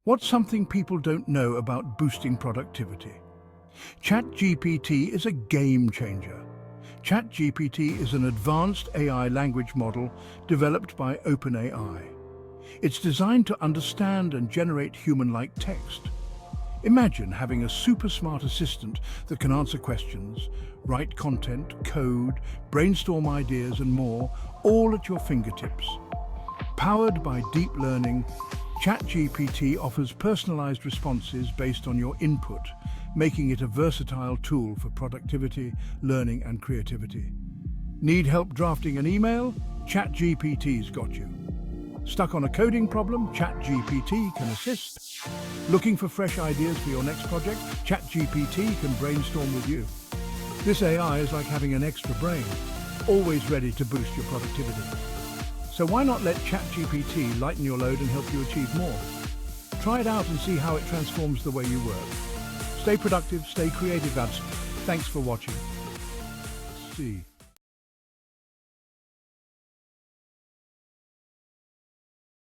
What's something people don't know about boosting productivity? ChatGPT is a game changer. ChatGPT is an advanced AI language model developed by OpenAI. It's designed to understand and generate human-like text. Imagine having a super smart assistant that can answer questions, write content, code, brainstorm ideas and more, all at your fingertips. Powered by deep learning, ChatGPT offers personalized responses based on your input, making it a versatile tool for productivity, learning and creativity. Need help drafting an email? ChatGPT's got you. Stuck on a coding problem? ChatGPT can assist. Looking for fresh ideas for your next project? ChatGPT can brainstorm with you. This AI is like having an extra brain, always ready to boost your productivity. So why not let ChatGPT lighten your load and help you achieve more? Try it out and see how it transforms the way you work. Stay productive, stay creative, lads. Thanks for watching. See.